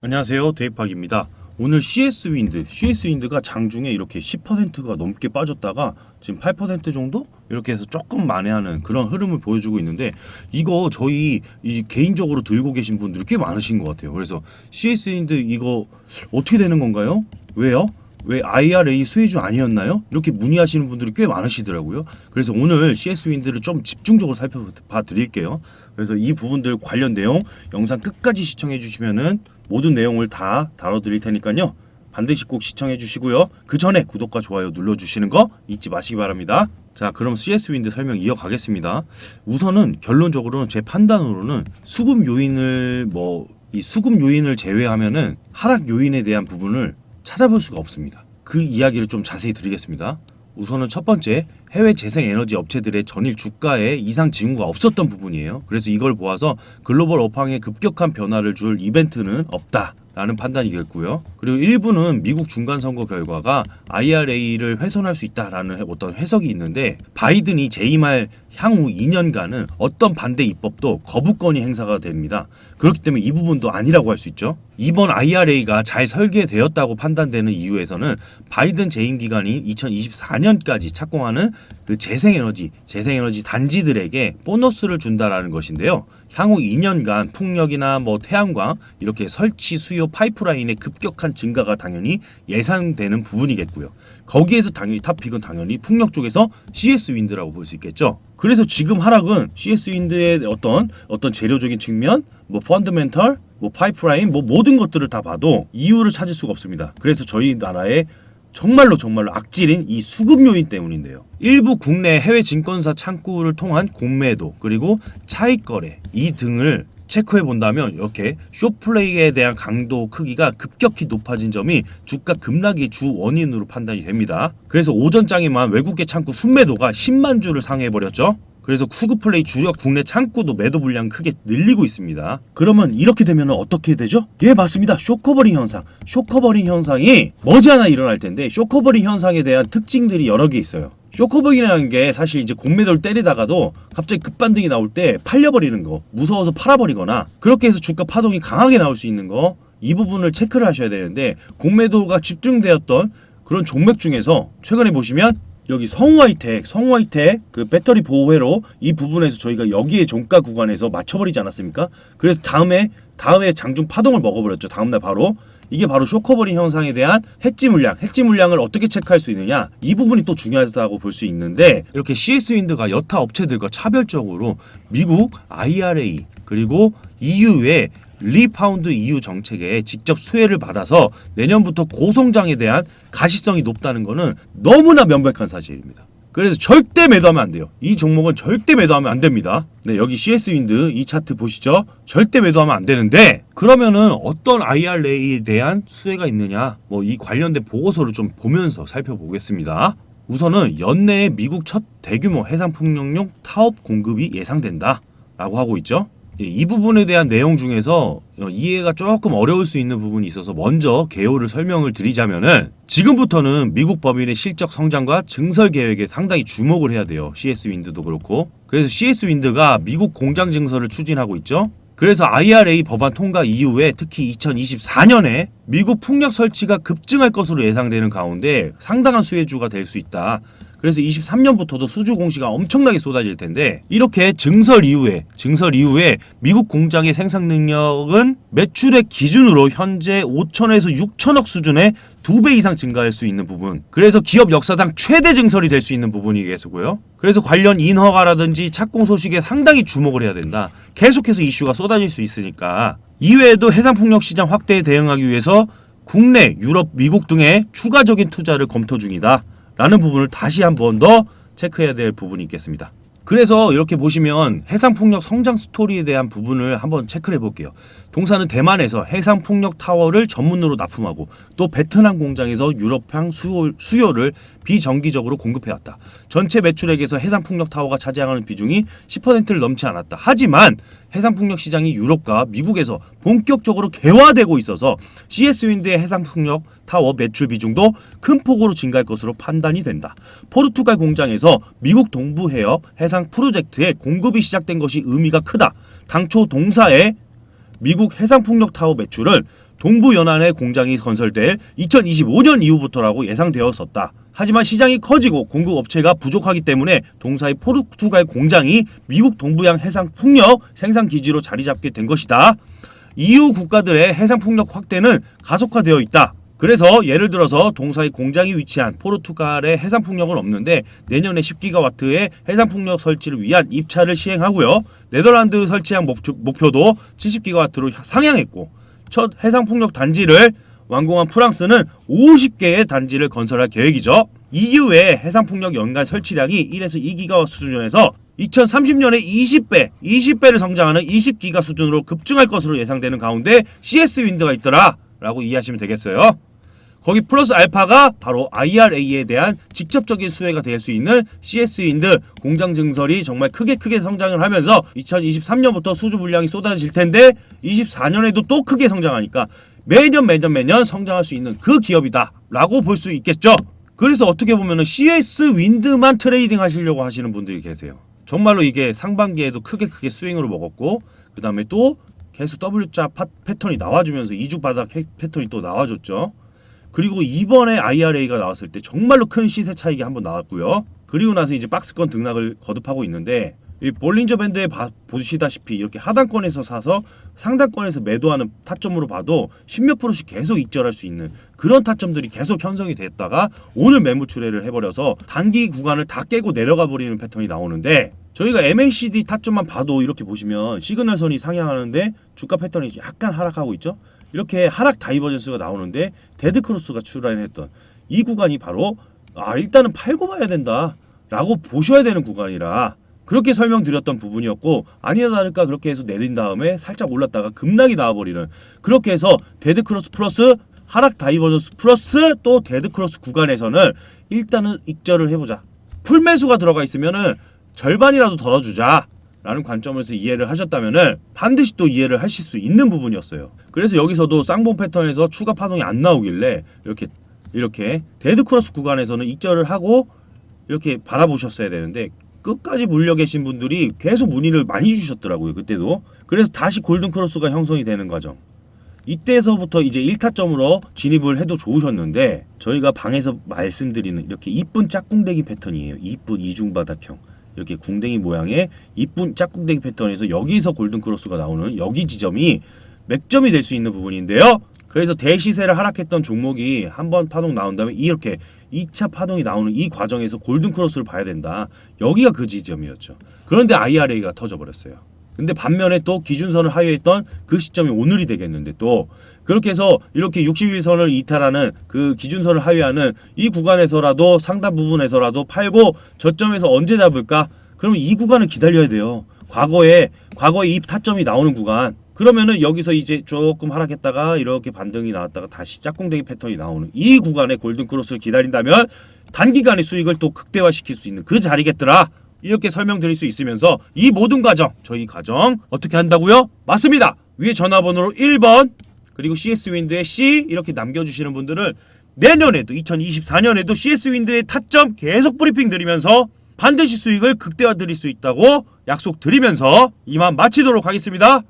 안녕하세요, 데이팍입니다. 오늘 CS 윈드가 장중에 이렇게 10%가 넘게 빠졌다가 지금 8% 정도 이렇게 해서 조금 만회하는 그런 흐름을 보여주고 있는데, 이거 저희 개인적으로 들고 계신 분들이 꽤 많으신 것 같아요. 그래서 CS 윈드 이거 어떻게 되는 건가요? 왜요? 왜 IRA 수혜주 아니었나요? 이렇게 문의하시는 분들이 꽤 많으시더라고요. 그래서 오늘 CS 윈드를 좀 집중적으로 살펴봐 드릴게요. 그래서 이 부분들 관련 내용 영상 끝까지 시청해 주시면은 모든 내용을 다 다뤄드릴 테니까요. 반드시 꼭 시청해 주시고요. 그 전에 구독과 좋아요 눌러주시는 거 잊지 마시기 바랍니다. 자, 그럼 CS 윈드 설명 이어가겠습니다. 우선은 결론적으로는 제 판단으로는 수급 요인을 이 수급 요인을 제외하면은 하락 요인에 대한 부분을 찾아볼 수가 없습니다. 그 이야기를 좀 자세히 드리겠습니다. 우선은 첫 번째, 해외 재생에너지 업체들의 전일 주가에 이상 징후가 없었던 부분이에요. 그래서 이걸 보아서 글로벌 업황에 급격한 변화를 줄 이벤트는 없다라는 판단이겠고요. 그리고 일부는 미국 중간선거 결과가 IRA를 훼손할 수 있다라는 어떤 해석이 있는데, 바이든이 재임할 향후 2년간은 어떤 반대 입법도 거부권이 행사가 됩니다. 그렇기 때문에 이 부분도 아니라고 할 수 있죠. 이번 IRA가 잘 설계되었다고 판단되는 이유에서는 바이든 재임 기간인 2024년까지 착공하는 그 재생에너지 단지들에게 보너스를 준다라는 것인데요. 향후 2년간 풍력이나 태양광 이렇게 설치 수요 파이프라인의 급격한 증가가 당연히 예상되는 부분이겠고요. 거기에서 당연히 탑픽은 당연히 풍력 쪽에서 CS 윈드라고 볼 수 있겠죠. 그래서 지금 하락은 CS 윈드의 어떤 재료적인 측면, 펀더멘털, 파이프라인, 모든 것들을 다 봐도 이유를 찾을 수가 없습니다. 그래서 저희 나라의 정말로 악질인 이 수급 요인 때문인데요. 일부 국내 해외 증권사 창구를 통한 공매도, 그리고 차익 거래 이 등을 체크해 본다면 이렇게 숏플레이에 대한 강도 크기가 급격히 높아진 점이 주가 급락의 주 원인으로 판단이 됩니다. 그래서 오전장에만 외국계 창구 순매도가 10만 주를 상회해 버렸죠. 그래서 수급플레이 주력 국내 창구도 매도 물량 크게 늘리고 있습니다. 그러면 이렇게 되면 어떻게 되죠? 예, 맞습니다. 숏커버링 현상. 숏커버링 현상이 머지않아 일어날 텐데, 숏커버링 현상에 대한 특징들이 여러 개 있어요. 숏커버링이라는 게 사실 이제 공매도를 때리다가도 갑자기 급반등이 나올 때 팔려버리는 거, 무서워서 팔아버리거나 그렇게 해서 주가 파동이 강하게 나올 수 있는 거, 이 부분을 체크를 하셔야 되는데, 공매도가 집중되었던 그런 종목 중에서 최근에 보시면 여기 성우하이텍 그 배터리 보호회로 이 부분에서 저희가 여기에 종가 구간에서 맞춰버리지 않았습니까? 그래서 다음에 장중 파동을 먹어버렸죠. 다음날 바로. 이게 바로 숏커버링 현상에 대한 해지 물량을 어떻게 체크할 수 있느냐, 이 부분이 또 중요하다고 볼 수 있는데, 이렇게 CS 윈드가 여타 업체들과 차별적으로 미국 IRA 그리고 EU의 리파운드 EU 정책에 직접 수혜를 받아서 내년부터 고성장에 대한 가시성이 높다는 것은 너무나 명백한 사실입니다. 그래서 절대 매도하면 안 돼요. 이 종목은 절대 매도하면 안 됩니다. 네, 여기 CS 윈드 이 차트 보시죠. 절대 매도하면 안 되는데, 그러면은 어떤 IRA에 대한 수혜가 있느냐, 이 관련된 보고서를 좀 보면서 살펴보겠습니다. 우선은 연내에 미국 첫 대규모 해상풍력용 타업 공급이 예상된다 라고 하고 있죠. 이 부분에 대한 내용 중에서 이해가 조금 어려울 수 있는 부분이 있어서 먼저 개요를 설명을 드리자면은, 지금부터는 미국 법인의 실적 성장과 증설 계획에 상당히 주목을 해야 돼요. CS 윈드도 그렇고. 그래서 CS 윈드가 미국 공장 증설을 추진하고 있죠. 그래서 IRA 법안 통과 이후에 특히 2024년에 미국 풍력 설치가 급증할 것으로 예상되는 가운데 상당한 수혜주가 될 수 있다. 그래서 23년부터도 수주 공시가 엄청나게 쏟아질 텐데, 이렇게 증설 이후에 미국 공장의 생산 능력은 매출액 기준으로 현재 5천에서 6천억 수준의 2배 이상 증가할 수 있는 부분, 그래서 기업 역사상 최대 증설이 될 수 있는 부분이겠고요. 그래서 관련 인허가라든지 착공 소식에 상당히 주목을 해야 된다. 계속해서 이슈가 쏟아질 수 있으니까. 이외에도 해상풍력 시장 확대에 대응하기 위해서 국내, 유럽, 미국 등의 추가적인 투자를 검토 중이다 라는 부분을 다시 한 번 더 체크해야 될 부분이 있겠습니다. 그래서 이렇게 보시면 해상풍력 성장 스토리에 대한 부분을 한번 체크를 해볼게요. 동사는 대만에서 해상풍력 타워를 전문으로 납품하고, 또 베트남 공장에서 유럽향 수요를 비정기적으로 공급해왔다. 전체 매출액에서 해상풍력 타워가 차지하는 비중이 10%를 넘지 않았다. 하지만 해상풍력 시장이 유럽과 미국에서 본격적으로 개화되고 있어서 CS 윈드의 해상풍력 타워 매출 비중도 큰 폭으로 증가할 것으로 판단이 된다. 포르투갈 공장에서 미국 동부 해역 해상 프로젝트에 공급이 시작된 것이 의미가 크다. 당초 동사의 미국 해상풍력 타워 매출은 동부 연안에 공장이 건설될 2025년 이후부터라고 예상되었었다. 하지만 시장이 커지고 공급 업체가 부족하기 때문에 동사의 포르투갈 공장이 미국 동부양 해상풍력 생산 기지로 자리 잡게 된 것이다. EU 국가들의 해상풍력 확대는 가속화되어 있다. 그래서 예를 들어서 동사의 공장이 위치한 포르투갈의 해상풍력은 없는데 내년에 10기가와트의 해상풍력 설치를 위한 입찰을 시행하고요. 네덜란드 설치한 목표도 70기가와트로 상향했고, 첫 해상풍력 단지를 완공한 프랑스는 50개의 단지를 건설할 계획이죠. EU의 해상풍력 연간 설치량이 1에서 2기가와트 수준에서 2030년에 20배를 성장하는 20기가 수준으로 급증할 것으로 예상되는 가운데 CS 윈드가 있더라 라고 이해하시면 되겠어요. 거기 플러스 알파가 바로 IRA에 대한 직접적인 수혜가 될 수 있는 CS 윈드 공장 증설이 정말 크게 성장을 하면서 2023년부터 수주 물량이 쏟아질 텐데 24년에도 또 크게 성장하니까 매년 성장할 수 있는 그 기업이다 라고 볼 수 있겠죠. 그래서 어떻게 보면 CS 윈드만 트레이딩 하시려고 하시는 분들이 계세요. 정말로 이게 상반기에도 크게 스윙으로 먹었고, 그 다음에 또 계속 W자 패턴이 나와주면서 이주바닥 패턴이 또 나와줬죠. 그리고 이번에 IRA가 나왔을 때 정말로 큰 시세 차익이 한번 나왔고요. 그리고 나서 이제 박스권 등락을 거듭하고 있는데, 이 볼린저 밴드에 보시다시피 이렇게 하단권에서 사서 상단권에서 매도하는 타점으로 봐도 10몇 프로씩 계속 익절할 수 있는 그런 타점들이 계속 형성이 됐다가 오늘 매물출회를 해버려서 단기 구간을 다 깨고 내려가 버리는 패턴이 나오는데, 저희가 MACD 타점만 봐도 이렇게 보시면 시그널선이 상향하는데 주가 패턴이 약간 하락하고 있죠. 이렇게 하락 다이버전스가 나오는데 데드크로스가 출현했던 이 구간이 바로 일단은 팔고 봐야 된다 라고 보셔야 되는 구간이라 그렇게 설명드렸던 부분이었고, 아니나 다를까 그렇게 해서 내린 다음에 살짝 올랐다가 급락이 나와버리는, 그렇게 해서 데드크로스 플러스 하락 다이버전스 플러스 또 데드크로스 구간에서는 일단은 익절을 해보자, 풀매수가 들어가 있으면은 절반이라도 덜어주자 라는 관점에서 이해를 하셨다면은 반드시 또 이해를 하실 수 있는 부분이었어요. 그래서 여기서도 쌍봉 패턴에서 추가 파동이 안 나오길래 이렇게 데드크로스 구간에서는 익절을 하고 이렇게 바라보셨어야 되는데, 끝까지 물려 계신 분들이 계속 문의를 많이 주셨더라고요, 그때도. 그래서 다시 골든크로스가 형성이 되는 과정, 이때서부터 이제 1타점으로 진입을 해도 좋으셨는데, 저희가 방에서 말씀드리는 이렇게 이쁜 짝꿍대기 패턴이에요. 이쁜 이중바닥형 이렇게 궁뎅이 모양의 이쁜 짝꿍대기 패턴에서 여기서 골든크로스가 나오는 여기 지점이 맥점이 될 수 있는 부분인데요. 그래서 대시세를 하락했던 종목이 한번 파동 나온 다음에 이렇게 2차 파동이 나오는 이 과정에서 골든크로스를 봐야 된다, 여기가 그 지점이었죠. 그런데 IRA가 터져버렸어요. 근데 반면에 또 기준선을 하회했던 그 시점이 오늘이 되겠는데, 또 그렇게 해서 이렇게 60일선을 이탈하는 그 기준선을 하회하는 이 구간에서라도 상단 부분에서라도 팔고 저점에서 언제 잡을까? 그러면 이 구간을 기다려야 돼요. 과거에 이 타점이 나오는 구간, 그러면은 여기서 이제 조금 하락했다가 이렇게 반등이 나왔다가 다시 짝꿍대기 패턴이 나오는 이 구간에 골든크로스를 기다린다면 단기간의 수익을 또 극대화시킬 수 있는 그 자리겠더라, 이렇게 설명드릴 수 있으면서 이 모든 과정, 저희 과정 어떻게 한다고요? 맞습니다. 위에 전화번호로 1번 그리고 CS 윈드의 C 이렇게 남겨주시는 분들은 내년에도 2024년에도 CS 윈드의 타점 계속 브리핑 드리면서 반드시 수익을 극대화 드릴 수 있다고 약속드리면서 이만 마치도록 하겠습니다.